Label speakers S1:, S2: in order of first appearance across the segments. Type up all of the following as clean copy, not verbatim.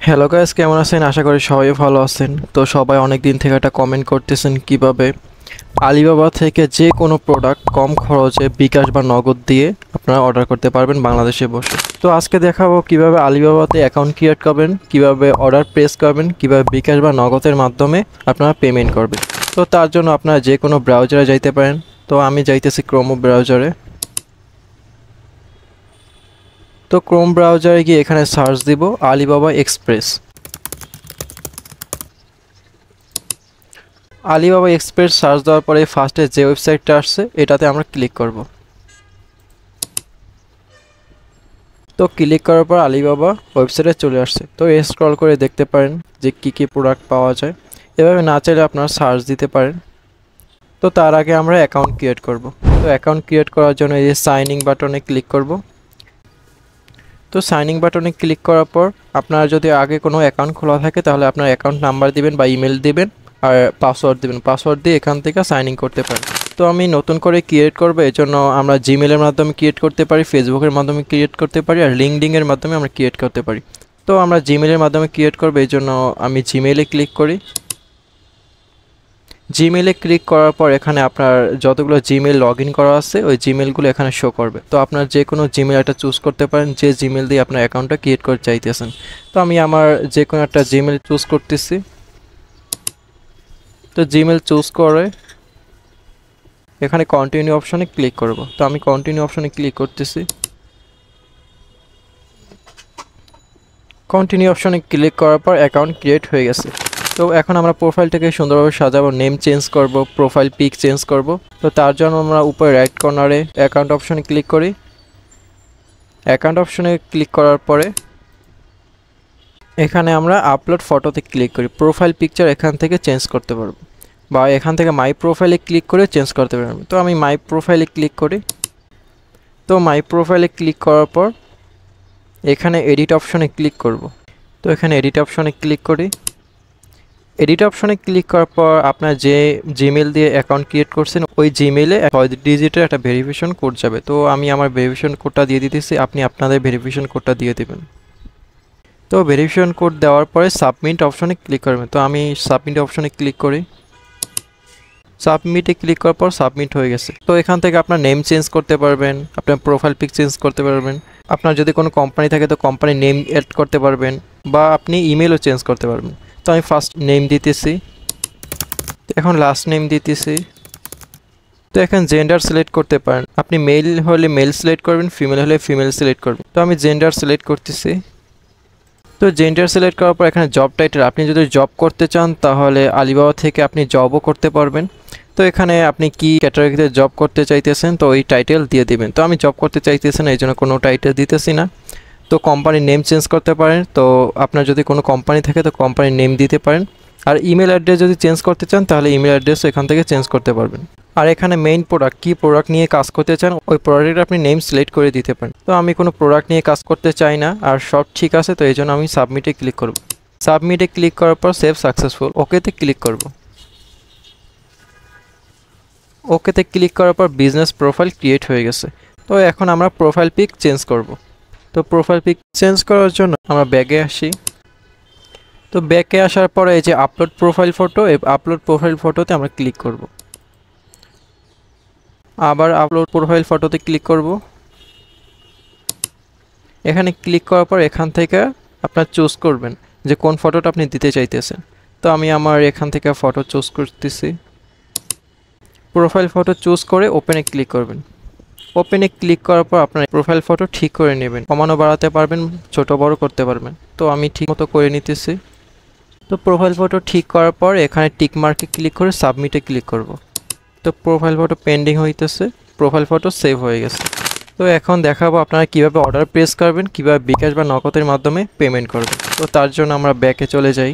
S1: Hello guys, কেমন আছেন? আশা করি সবাই ভালো আছেন। তো সবাই অনেক দিন থেকে একটা কমেন্ট করতেছেন কিভাবে আলিবাবা থেকে যে কোনো প্রোডাক্ট কম খরচে বিকাশ বা নগদ দিয়ে আপনারা অর্ডার করতে পারবেন বাংলাদেশে বসে। তো আজকে দেখাবো কিভাবে আলিবাবাতে অ্যাকাউন্ট ক্রিয়েট করবেন, কিভাবে অর্ডার প্রেস করবেন, কিভাবে বিকাশ বা নগদের মাধ্যমে আপনারা পেমেন্ট করবেন। তো তার জন্য আপনারা যে কোনো ব্রাউজারে যাইতে পারেন। তো আমি যাইতেছি ক্রোম ব্রাউজারে। তো ক্রোম ব্রাউজারে গিয়ে এখানে সার্চ দিব Alibaba express. Alibaba express search দেওয়ার পরে ফার্স্টে যে ওয়েবসাইটটা আসছে এটাতে আমরা ক্লিক করব। তো ক্লিক করার পর আলিবাবা ওয়েবসাইটে চলে আসছে। তো স্ক্রল করে দেখতে পারেন যে কী কী প্রোডাক্ট পাওয়া যায়। এভাবে না চাইলে আপনারা সার্চ দিতে পারেন। তো তার আগে আমরা অ্যাকাউন্ট ক্রিয়েট করব। তো অ্যাকাউন্ট ক্রিয়েট করার জন্য এই যে সাইন ইন বাটনে ক্লিক করব। তো সাইন ইন বাটনে ক্লিক করার পর আপনার যদি আগে কোনো অ্যাকাউন্ট খোলা থাকে তাহলে আপনার অ্যাকাউন্ট নাম্বার দিবেন বা ইমেল দিবেন আর পাসওয়ার্ড দিবেন। পাসওয়ার্ড দিয়ে এখান থেকে সাইন ইন করতে পারেন। তো আমি নতুন করে ক্রিয়েট করব, এর জন্য আমরা জিমেলের মাধ্যমে ক্রিয়েট করতে পারি, ফেসবুকের মাধ্যমে ক্রিয়েট করতে পারি আর লিঙ্কডইনের মাধ্যমে আমরা ক্রিয়েট করতে পারি। তো আমরা জিমেলের মাধ্যমে ক্রিয়েট করব, এই জন্য আমি জিমেলে ক্লিক করি। জিমেলে ক্লিক করার পর এখানে আপনার যতগুলো জিমেল লগ ইন করা আছে ওই জিমেলগুলো এখানে শো করবে। তো আপনার যে কোনো জিমেল একটা চুজ করতে পারেন যে জিমেল দিয়ে আপনার অ্যাকাউন্টটা ক্রিয়েট করতে চাইতেছেন। তো আমি আমার যে কোনো একটা জিমেল চুজ করতেছি। তো জিমেল চুজ করে এখানে কন্টিনিউ অপশনে ক্লিক করব। তো আমি কন্টিনিউ অপশনে ক্লিক করতেছি। কন্টিনিউ অপশনে ক্লিক করার পর অ্যাকাউন্ট ক্রিয়েট হয়ে গেছে। তো এখন আমরা প্রোফাইলটাকে সুন্দরভাবে সাজাবো, নেম চেঞ্জ করব, প্রোফাইল পিক চেঞ্জ করব। তো তার জন্য আমরা উপরে রাইট কর্নারে অ্যাকাউন্ট অপশনে ক্লিক করি। অ্যাকাউন্ট অপশনে ক্লিক করার পরে এখানে আমরা আপলোড ফটোতে ক্লিক করি। প্রোফাইল পিকচার এখান থেকে চেঞ্জ করতে পারবো বা এখান থেকে মাই প্রোফাইলে ক্লিক করে চেঞ্জ করতে পারবো। তো আমি মাই প্রোফাইলে ক্লিক করি। তো মাই প্রোফাইলে ক্লিক করার পর এখানে এডিট অপশনে ক্লিক করব। তো এখানে এডিট অপশনে ক্লিক করি। এডিট অপশনে ক্লিক করার পর আপনার যে জিমেল দিয়ে অ্যাকাউন্ট ক্রিয়েট করছেন ওই জিমেলে 6 ডিজিটের একটা ভেরিফিকেশন কোড যাবে। তো আমি আমার ভেরিফিকেশন কোডটা দিয়ে দিতেছি, আপনি আপনাদের ভেরিফিকেশন কোডটা দিয়ে দিবেন। তো ভেরিফিকেশন কোড দেওয়ার পরে সাবমিট অপশনে ক্লিক করবেন। তো আমি সাবমিট অপশনে ক্লিক করি। সাবমিটে ক্লিক করার পর সাবমিট হয়ে গেছে। তো এখান থেকে আপনার নেম চেঞ্জ করতে পারবেন, আপনার প্রোফাইল পিক চেঞ্জ করতে পারবেন, আপনার যদি কোনো কোম্পানি থাকে তো কোম্পানির নেম অ্যাড করতে পারবেন বা আপনি ইমেলও চেঞ্জ করতে পারবেন। তো আমি ফার্স্ট নেম দিতেছি, এখন লাস্ট নেম দিতেছি। তো এখন জেন্ডার সিলেক্ট করতে পারেন, আপনি মেল হলে মেল সিলেক্ট করবেন, ফিমেল হলে ফিমেল সিলেক্ট করবেন। তো আমি জেন্ডার সিলেক্ট করতেছি। তো জেন্ডার সিলেক্ট করার পর এখানে জব টাইটেল, আপনি যদি জব করতে চান তাহলে আলিবাবা থেকে আপনি জবও করতে পারবেন। তো এখানে আপনি কি ক্যাটাগরিতে জব করতে চাইতেছেন তো ওই টাইটেল দিয়ে দিবেন। তো আমি জব করতে চাইতেছি না, এই জন্য কোনো টাইটেল দিতেছি না। তো কোম্পানির নেম চেঞ্জ করতে পারেন, তো আপনার যদি কোনো কোম্পানি থাকে তো কোম্পানির নেম দিতে পারেন। আর ইমেল অ্যাড্রেস যদি চেঞ্জ করতে চান তাহলে ইমেল অ্যাড্রেসও এখান থেকে চেঞ্জ করতে পারবেন। আর এখানে মেইন প্রোডাক্ট, কী প্রোডাক্ট নিয়ে কাজ করতে চান ওই প্রোডাক্টের আপনি নেম সিলেক্ট করে দিতে পারেন। তো আমি কোনো প্রোডাক্ট নিয়ে কাজ করতে চাই না আর সব ঠিক আছে, তো এই জন্য আমি সাবমিটে ক্লিক করব। সাবমিটে ক্লিক করার পর সেভ সাকসেসফুল, ওকেতে ক্লিক করব। ওকেতে ক্লিক করার পর বিজনেস প্রোফাইল ক্রিয়েট হয়ে গেছে। তো এখন আমরা প্রোফাইল পিক চেঞ্জ করব। তো প্রোফাইল পিক চেঞ্জ করার জন্য আমরা ব্যাগে আসি। তো ব্যাকে আসার পরে এই যে আপলোড প্রোফাইল ফটো, এই আপলোড প্রোফাইল ফটোতে আমরা ক্লিক করব। আবার আপলোড প্রোফাইল ফটোতে ক্লিক করব। এখানে ক্লিক করার পর এখান থেকে আপনার চুজ করবেন যে কোন ফটোটা আপনি দিতে চাইতেছেন। তো আমি আমার এখান থেকে ফটো চুজ করতেছি। প্রোফাইল ফটো চুজ করে ওপেনে ক্লিক করবেন। ওপেনে ক্লিক করার পর আপনার প্রোফাইল ফটো ঠিক করে নেবেন, কমানো বাড়াতে পারবেন, ছোট বড় করতে পারবেন। তো আমি ঠিক মতো করে নিতেছি। তো প্রোফাইল ফটো ঠিক করার পর এখানে টিক মার্কে ক্লিক করে সাবমিটে ক্লিক করব। তো প্রোফাইল ফটো পেন্ডিং হইতেছে, প্রোফাইল ফটো সেভ হয়ে গেছে। তো এখন দেখাবো আপনারা কিভাবে অর্ডার প্রেস করবেন, কিভাবে বিকাশ বা নগদের মাধ্যমে পেমেন্ট করবেন। তো তার জন্য আমরা ব্যাকে চলে যাই।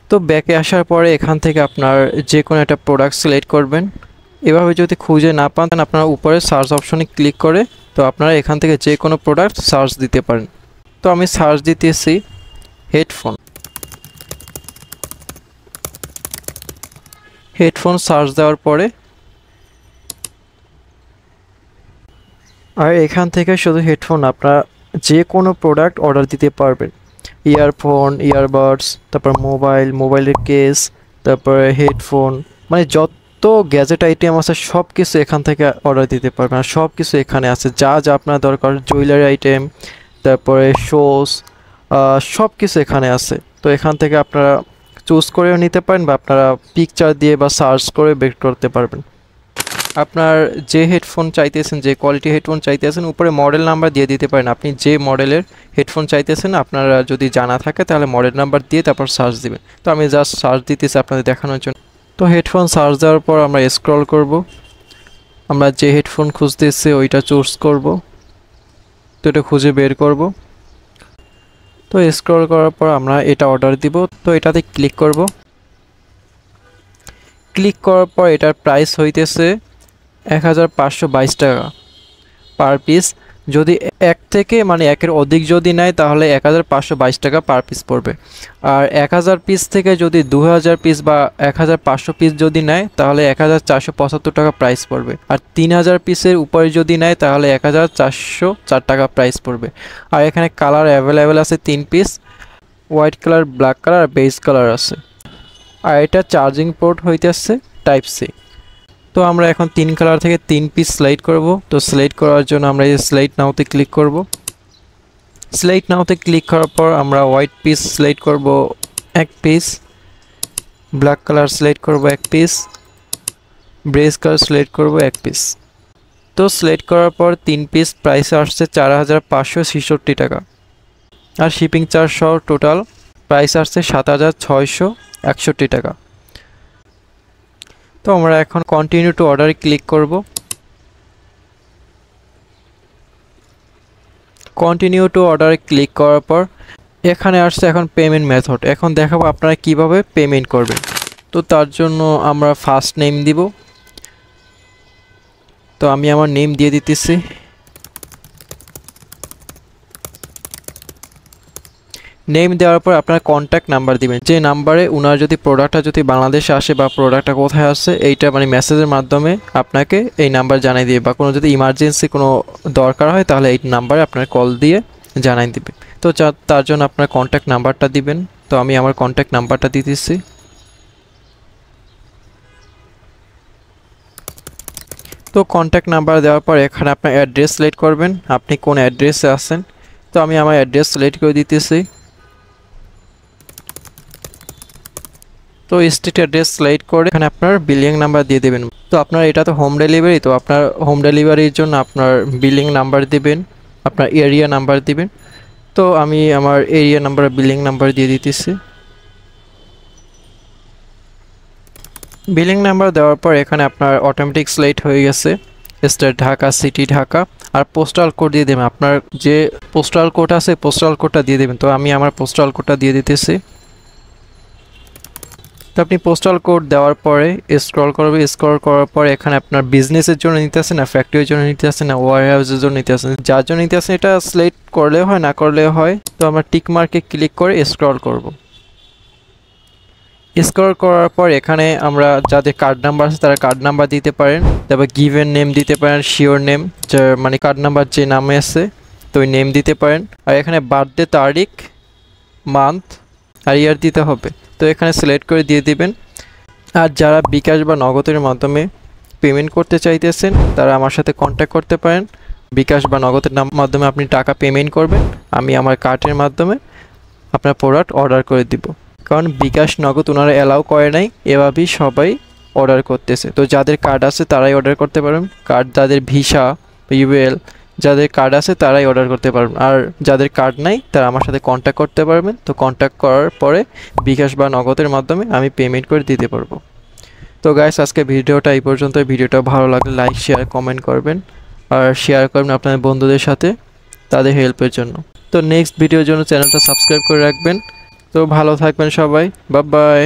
S1: তো ব্যাকে আসার পরে এখান থেকে আপনার যে কোনো একটা প্রোডাক্ট সিলেক্ট করবেন। এভাবে যদি খুঁজে না পান আপনারা উপরে সার্চ অপশনে ক্লিক করে তো আপনারা এখান থেকে যে কোনো প্রোডাক্ট সার্চ দিতে পারেন। তো আমি সার্চ দিতেছি হেডফোন। হেডফোন সার্চ দেওয়ার পরে আর এখান থেকে শুধু হেডফোন আপনারা যে কোনো প্রোডাক্ট অর্ডার দিতে পারবেন। ইয়ারফোন, ইয়ারবাডস, তারপর মোবাইলের কেস, তারপরে হেডফোন, মানে যত গ্যাজেট আইটেম আছে সব কিছু এখান থেকে অর্ডার দিতে পারবেন। আর সব কিছু এখানে আছে, যা যা আপনার দরকার, জুয়েলারি আইটেম, তারপরে শোস, সব কিছু এখানে আছে। তো এখান থেকে আপনারা চুজ করেও নিতে পারেন বা আপনারা পিকচার দিয়ে বা সার্চ করে বের করতে পারবেন। আপনার যে হেডফোন চাইতেছেন, যে কোয়ালিটি হেডফোন চাইতেছেন, উপরে মডেল নাম্বার দিয়ে দিতে পারেন। আপনি যে মডেলের হেডফোন চাইতেছেন আপনারা যদি জানা থাকে তাহলে মডেল নাম্বার দিয়ে তারপর সার্চ দিবেন। তো আমি জাস্ট সার্চ দিতেছি আপনাদের দেখানোর জন্য। তো হেডফোন সার্চ দেওয়ার পর আমরা স্ক্রল করব, আমরা যে হেডফোন খুঁজতেছি ওইটা চুজ করব। তো এটা খুঁজে বের করব। তো স্ক্রল করার পর আমরা এটা অর্ডার দিব। তো এটাতে ক্লিক করব। ক্লিক করার পর এটার প্রাইস হইতেছে 1522 টাকা পার পিস। যদি এক থেকে মানে একের অধিক যদি নেয় তাহলে 1522 টাকা পার পিস পড়বে। আর 1000 পিস থেকে যদি 2000 পিস বা 1500 পিস যদি নেয় তাহলে 1475 টাকা প্রাইস পড়বে। আর 3000 পিসের উপরে যদি নেয় তাহলে 1404 টাকা প্রাইস পড়বে। আর এখানে কালার অ্যাভেলেবেল আছে 3 piece, white colour, black colour আর বেজ কালার আছে। আর এটা চার্জিং পোর্ট হইতেছে টাইপ সি। তো আমরা এখন 3 কালার থেকে 3 পিস সিলেক্ট করব। তো সিলেক্ট করার জন্য আমরা এই সিলেক্ট নাওতে ক্লিক করব। সিলেক্ট নাওতে ক্লিক করার পর আমরা হোয়াইট পিস সিলেক্ট করব 1 পিস, ব্ল্যাক কালার সিলেক্ট করব 1 পিস, বেজ কালার সিলেক্ট করব 1 পিস। তো সিলেক্ট করার পর 3 পিস প্রাইসে আসছে 4566 টাকা। আর শিপিং চার্জ সহ টোটাল প্রাইস আসছে 7661 টাকা। তো আমরা এখন কন্টিনিউ টু অর্ডারে ক্লিক করব। কন্টিনিউ টু অর্ডারে ক্লিক করার পর এখানে আসছে এখন পেমেন্ট মেথড। এখন দেখাবো আপনারা কিভাবে পেমেন্ট করবেন। তো তার জন্য আমরা ফার্স্ট নেম দিব। তো আমি আমার নেম দিয়ে দিতেছি। নেম দেওয়ার পর আপনার কন্ট্যাক্ট নাম্বার দিবেন, যে নাম্বারে ওনার যদি প্রোডাক্টটা যদি বাংলাদেশে আসে বা প্রোডাক্টটা কোথায় আসে এইটা মানে মেসেজের মাধ্যমে আপনাকে এই নাম্বার জানাই দিবে, বা কোনো যদি ইমার্জেন্সি কোনো দরকার হয় তাহলে এই নাম্বারে আপনার কল দিয়ে জানাই দিবে। তো তার জন্য আপনার কন্ট্যাক্ট নাম্বারটা দিবেন। তো আমি আমার কন্ট্যাক্ট নাম্বারটা দিতেছি। তো কন্ট্যাক্ট নাম্বার দেওয়ার পর এখানে আপনার অ্যাড্রেস সিলেক্ট করবেন, আপনি কোন অ্যাড্রেসে আছেন। তো আমি আমার অ্যাড্রেস সিলেক্ট করে দিতেছি। তো স্ট্রিট অ্যাড্রেস সিলেক্ট করে এখানে আপনার বিলিং নাম্বার দিয়ে দেবেন। তো আপনার এটা তো হোম ডেলিভারি, তো আপনার হোম ডেলিভারির জন্য আপনার বিলিং নাম্বার দিবেন, আপনার এরিয়া নাম্বার দিবেন। তো আমি আমার এরিয়া নাম্বার, বিলিং নাম্বার দিয়ে দিতেছি। বিলিং নাম্বার দেওয়ার পর এখানে আপনার অটোমেটিক সিলেক্ট হয়ে গেছে স্টেট ঢাকা, সিটি ঢাকা। আর পোস্টাল কোড দিয়ে দেবেন, আপনার যে পোস্টাল কোড আছে পোস্টাল কোডটা দিয়ে দেবেন। তো আমি আমার পোস্টাল কোডটা দিয়ে দিতেছি। তো আপনি পোস্টাল কোড দেওয়ার পরে স্ক্রল করবে। স্ক্রল করার পরে এখানে আপনার বিজনেসের জন্য নিতে আসেন, না ফ্যাক্টরির জন্য নিতে আসেন, না ওয়ার হাউসের জন্য নিতে আসেন, যার জন্য নিতে আসেন এটা সিলেক্ট করলেও হয়, না করলেও হয়। তো আমরা টিক মার্কে ক্লিক করে স্ক্রল করব। স্ক্রল করার পর এখানে আমরা যাদের কার্ড নাম্বার আছে তারা কার্ড নাম্বার দিতে পারেন, তারপর গিভেন নেম দিতে পারেন, শিওর নেম, যে মানে কার্ড নাম্বার যে নামে আছে তো ওই নেম দিতে পারেন। আর এখানে বার্থডে তারিখ, মান্থ আর ইয়ার দিতে হবে। তো এখানে সিলেক্ট করে দিয়ে দিবেন। আর যারা বিকাশ বা নগদের মাধ্যমে পেমেন্ট করতে চাইতেছেন তারা আমার সাথে কন্ট্যাক্ট করতে পারেন। বিকাশ বা নগদের মাধ্যমে আপনি টাকা পেমেন্ট করবেন, আমি আমার কার্ডের মাধ্যমে আপনার প্রোডাক্ট অর্ডার করে দিব। কারণ বিকাশ নগদ ওনারা অ্যালাউ করে নাই, এভাবেই সবাই অর্ডার করতেছে। তো যাদের কার্ড আছে তারাই অর্ডার করতে পারবেন, কার্ড যাদের ভিসা, ইউএল যাদের কার্ড আছে তারাই অর্ডার করতে পারবেন। আর যাদের কার্ড নাই তারা আমার সাথে কন্ট্যাক্ট করতে পারবেন। তো কন্ট্যাক্ট করার পরে বিকাশ বা নগদের মাধ্যমে আমি পেমেন্ট করে দিতে পারবো। তো গাইস আজকে ভিডিওটা এই পর্যন্ত। ভিডিওটা ভালো লাগলে লাইক, শেয়ার, কমেন্ট করবেন আর শেয়ার করবেন আপনাদের বন্ধুদের সাথে তাদের হেল্পের জন্য। তো নেক্সট ভিডিওর জন্য চ্যানেলটা সাবস্ক্রাইব করে রাখবেন। তো ভালো থাকবেন সবাই, বাই বাই।